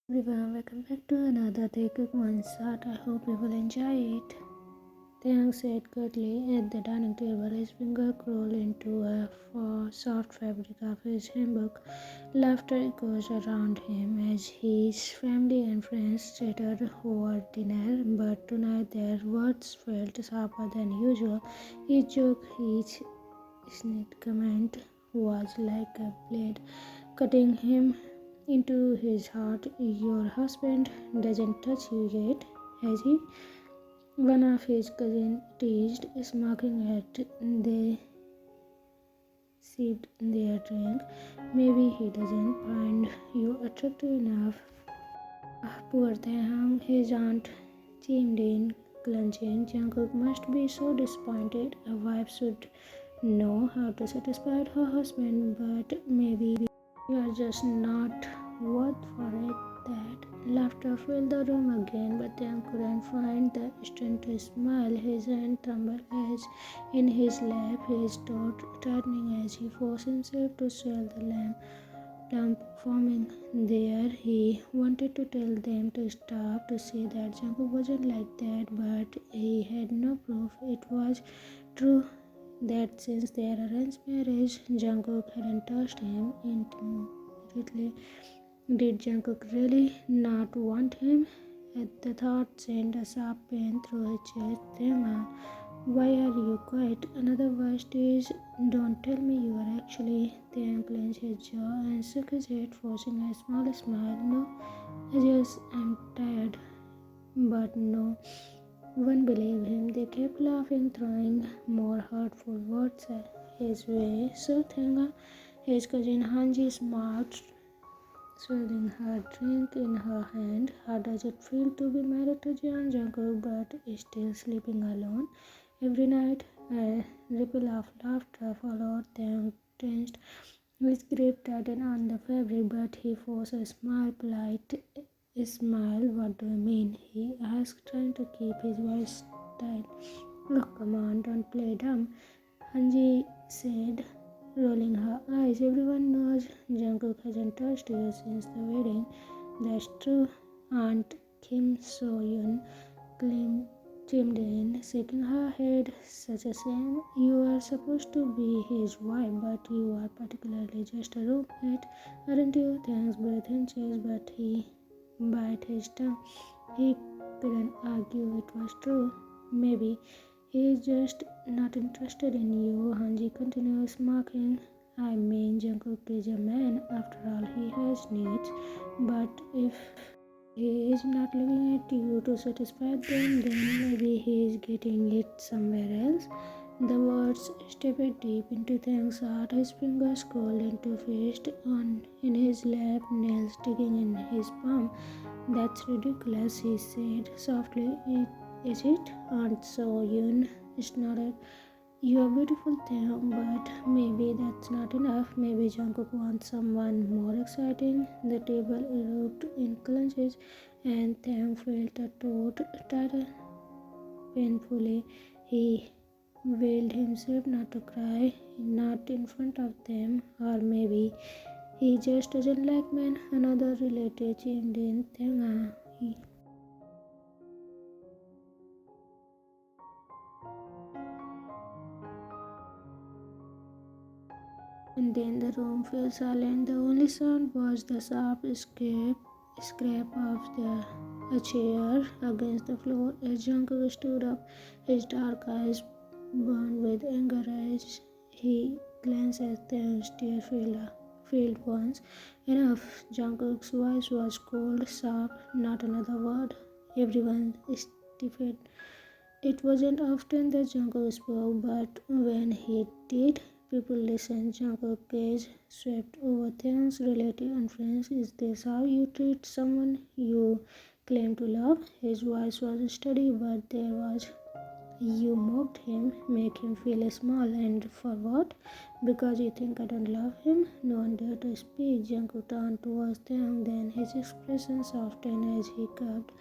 Everyone, welcome back to another Taekook one shot. I hope you will enjoy it. Taehyung sat quietly at the dining table, his finger curled into a soft fabric of his handbook. Laughter echoed around him as his family and friends chattered over dinner, but tonight their words felt sharper than usual. Each joke, each sneak comment was like a blade cutting him into his heart. Your husband doesn't touch you yet, has he? One of his cousins teased, smirking at they sipped their drink. Maybe he doesn't find you attractive enough. Poor Taehyung, his aunt chimed in, clenching. Jungkook must be so disappointed. A wife should know how to satisfy her husband, but maybe you are just not worth for it. That laughter filled the room again, but Tam couldn't find the strength to smile. His hand trembled as in his lap, his throat tightening as he forced himself to swallow the lump forming there. He wanted to tell them to stop, to say that Jungkook wasn't like that, but he had no proof. It was true that since their arranged marriage, Jungkook hadn't touched him intimately. Did Jungkook really not want him? At the thought sent a sharp pain through his chest. Tenga, why are you quiet? Another voice is, don't tell me you are actually. Tang clenched his jaw and shook his head, forcing a small smile. No, I just am tired. But no one believed him. They kept laughing, throwing more hurtful words his way. So Tenga, his cousin Hanji smiled, swirling her drink in her hand. How does it feel to be married to Jeon Jungkook but still sleeping alone? Every night, a ripple of laughter followed them, tensed. His grip tightened on the fabric, but he forced a smile, polite smile. What do you mean? He asked, trying to keep his voice tight. Look, come on, don't play dumb, Hanji said, rolling her eyes. Everyone knows Jungkook hasn't touched you since the wedding. That's true. Aunt Kim So-yoon chimed in, shaking her head. Such a shame. You are supposed to be his wife, but you are particularly just a roommate, aren't you? Thanks, breath in chest, but he bite his tongue. He couldn't argue it was true. Maybe he is just not interested in you. Hanji continues mocking. I mean, Jungkook is a man. After all, he has needs. But if he is not looking at you to satisfy them, then maybe he is getting it somewhere else. The words stepped deep into Tang's heart. His fingers curled into fist on in his lap, nails digging in his palm. That's ridiculous, he said softly. Is it? Aunt So-yoon snorted. You are beautiful, Taehyung, but maybe that's not enough. Maybe Jungkook wants someone more exciting. The table erupted in clenches, and Taehyung felt a throat tighten painfully. He willed himself not to cry, not in front of them, or maybe he just doesn't like men. Another relative chimed in. Taehyung, and then the room fell silent. The only sound was the sharp scrape of a chair against the floor as Jungkook stood up, his dark eyes burned with anger as he glanced at the tear-filled ones. Enough! Jungkook's voice was cold, sharp, not another word. Everyone stiffened. It wasn't often that Jungkook spoke, but when he did, people listened. Jungkook's gaze swept over Taehyung's relative and friends. Is this how you treat someone you claim to love? His voice was steady, but there was. You mocked him, make him feel small, and for what? Because you think I don't love him? No one dared to speak. Jungkook turned towards Taehyung, then his expression softened as he cupped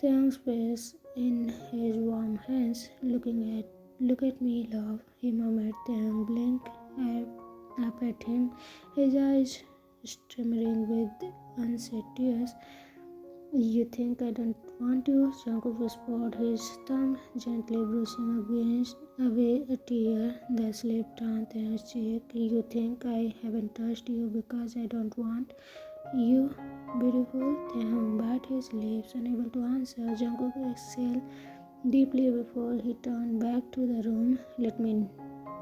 Taehyung's face in his warm hands. Look at me, love, he murmured. Taehyung blinked up at him, his eyes streaming with unshed tears. You think I don't want to? Jungkook whispered, his thumb gently brushing against away a tear that slipped down Taehyung's cheek. You think I haven't touched you because I don't want you? Beautiful. Taehyung bit his lips, unable to answer. Jungkook exhaled deeply before he turned back to the room. Let me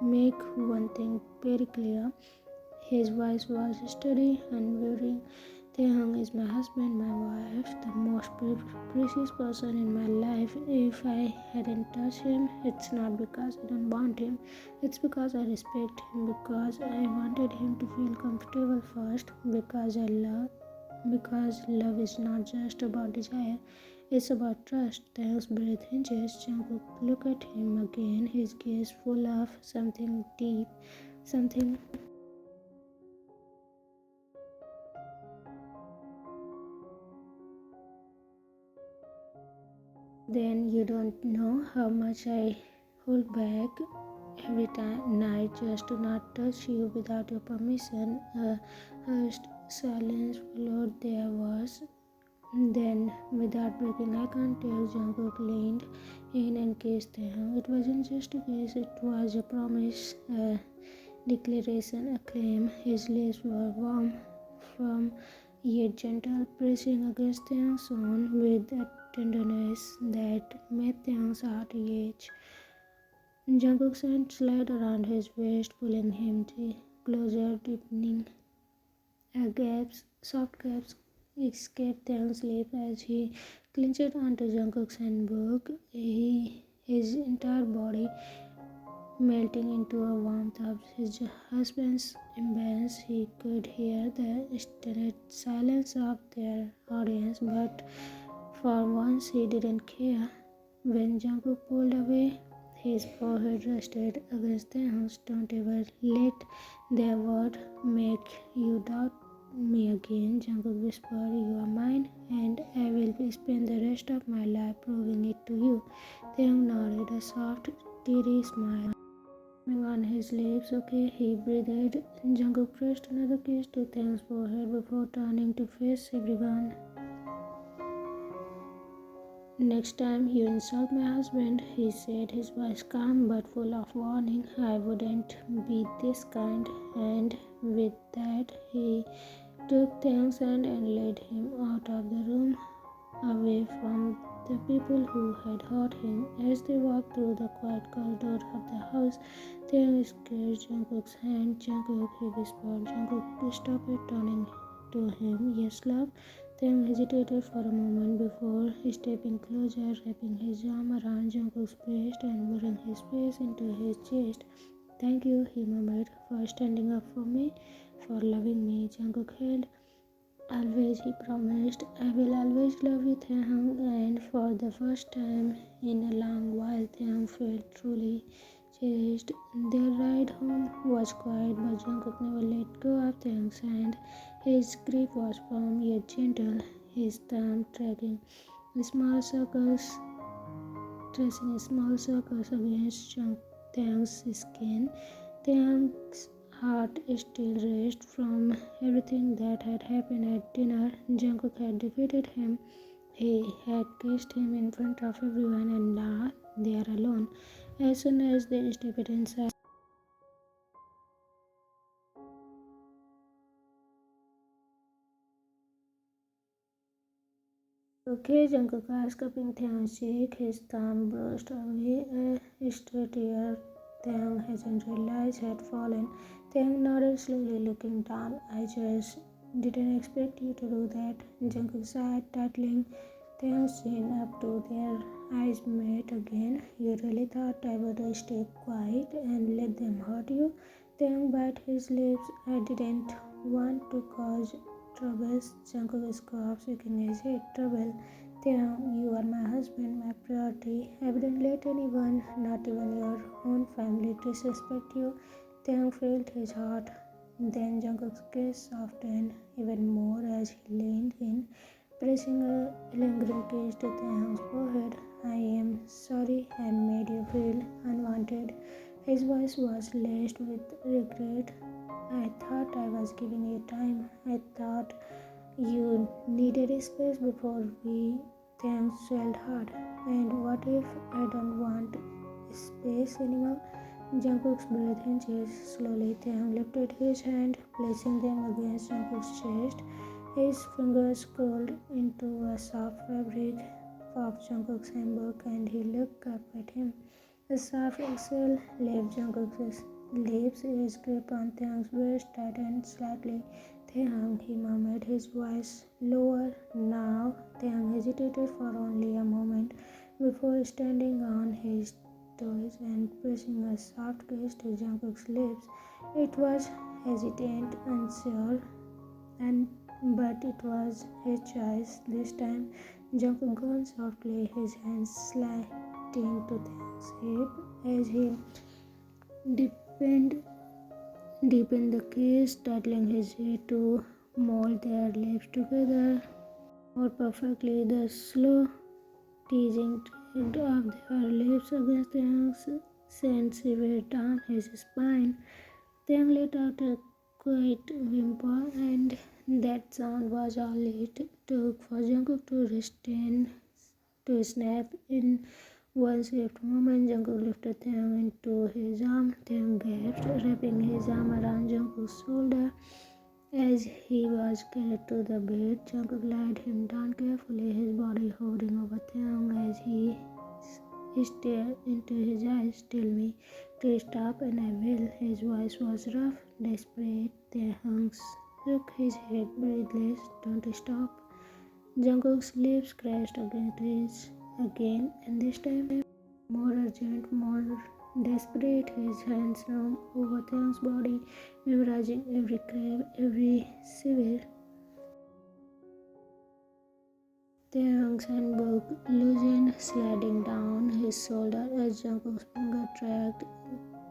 make one thing very clear. His voice was steady, unwavering. Taehyung is my husband, my wife, the most precious person in my life. If I hadn't touched him, it's not because I don't want him. It's because I respect him, because I wanted him to feel comfortable first, because love is not just about desire, it's about trust. Taehyung's breath hinges. Jungkook looked at him again, his gaze full of something deep, something. Then you don't know how much I hold back every night just to not touch you without your permission. A hushed silence followed. There was. Then, without breaking eye contact, Jungkook leaned in and kissed him. It wasn't just a kiss; it was a promise, a declaration, a claim. His lips were warm, firm, yet gentle, pressing against Taehyung's own with a tenderness that made Taehyung's heart ache. Jungkook's hand slid around his waist, pulling him closer, deepening. Soft gaps escaped Taehyung's lips as he clinched onto Jungkook's handbag. His entire body melting into a warmth of his husband's embrace. He could hear the stunned silence of their audience, but for once he didn't care. When Jungkook pulled away, his forehead rested against Taehyung's. Don't ever let their word make you doubt me again, Jungkook whispered. You are mine, and I will spend the rest of my life proving it to you. Taehyung nodded, a soft, teary smile on his lips. Okay, he breathed. Jungkook pressed another kiss to Taehyung's forehead before turning to face everyone. Next time you insult my husband, he said, his voice calm but full of warning, I wouldn't be this kind. And with that, he took Taehyung's hand and led him out of the room, away from the people who had hurt him. As they walked through the quiet corridor of the house, Taehyung squeezed Jungkook's hand. Jungkook, he whispered. Jungkook stopped turning to him. Yes, love. Taehyung hesitated for a moment before stepping closer, wrapping his arm around Jungkook's waist and putting his face into his chest. Thank you, he murmured, for standing up for me, for loving me. Jungkook held. Always, he promised. I will always love you, Taehyung. And for the first time in a long while, Taehyung felt truly cherished. Their ride home was quiet, but Jungkook never let go of Taehyung's hand. His grip was firm yet gentle, his thumb small circles, tracing small circles against Taehyung's skin. Taehyung's heart still raced from everything that had happened at dinner. Jungkook had defeated him. He had kissed him in front of everyone, and now they are alone. As soon as they stepped inside. Okay, Jungkook asked, cupping Taehyung's cheek. His thumb brushed away a stray tear Taehyung hadn't realized had fallen. Taehyung nodded slowly, looking down. I just didn't expect you to do that. Jungkook sighed, tightening Taehyung's chin up to their eyes met again. You really thought I would stay quiet and let them hurt you? Taehyung bit his lips. I didn't want to cause troubles. Jungkook scoffed, shaking his head. Trouble? Taehyung, you are my husband, my priority. I wouldn't let anyone, not even your own family, disrespect you. Taehyung felt his heart. Then Jungkook's gaze softened even more as he leaned in, pressing a lingering kiss to Taehyung's forehead. I am sorry I made you feel unwanted. His voice was laced with regret. I thought I was giving you time. I thought You needed space before we things swelled hard. And what if I don't want space anymore? Jungkook's breath inches slowly. Taehyung lifted his hand, placing them against Jungkook's chest. His fingers curled into a soft fabric of Jungkook's handbag, and he looked up at him. A soft exhale left Jungkook's lips. His grip on Taehyung's breast tightened slightly. Taehyung, he murmured, his voice lower now. Taehyung hesitated for only a moment before standing on his toes and pressing a soft kiss to Jungkook's lips. It was hesitant, unsure, and but it was his choice this time. Jungkook groaned softly, his hands sliding to Taehyung's hip as he deepened deepened the kiss, titling his head to mold their lips together more perfectly. The slow teasing dragged of their lips against Taehyung's sent shivers down his spine. Taehyung let out a quiet whimper, and that sound was all it took for Jungkook to restrain to snap. In one swift moment, Jungkook lifted Taehyung into his arms. Taehyung gasped, wrapping his arm around Jungkook's shoulder. As he was carried to the bed, Jungkook laid him down carefully, his body hovering over Taehyung as he stared into his eyes. "Tell me to stop and I will." His voice was rough, desperate. Taehyung shook his head, breathless. "Don't stop." Jungkook's lips crashed against his again, and this time more urgent, more desperate. His hands roamed over Taehyung's body, memorizing every crave, every shiver. Taehyung's handbag loosened, sliding down his shoulder as Jungkook's finger tracked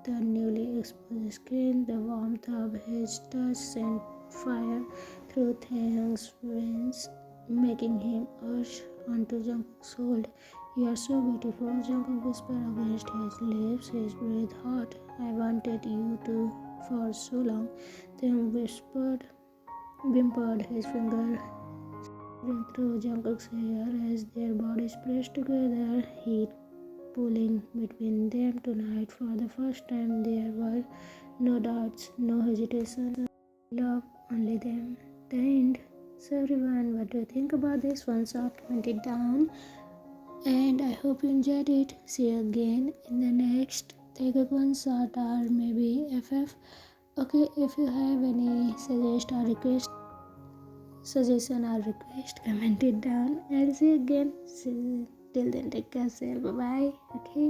the newly exposed skin. The warmth of his touch sent fire through Taehyung's veins, making him urge onto Jungkook's hold. "You are so beautiful," Jungkook whispered against his lips, his breath hot. "I wanted you to for so long," Taehyung whimpered, his finger through Jungkook's hair as their bodies pressed together, heat pulling between them. Tonight, for the first time, there were no doubts, no hesitation, love, only them. The end. So everyone, what do you think about this one? So comment it down, and I hope you enjoyed it. See you again in the next Taekook one shot or maybe FF. Okay, if you have any suggestion or request, comment it down. I'll see you again. Till then, take care. Bye bye. Okay.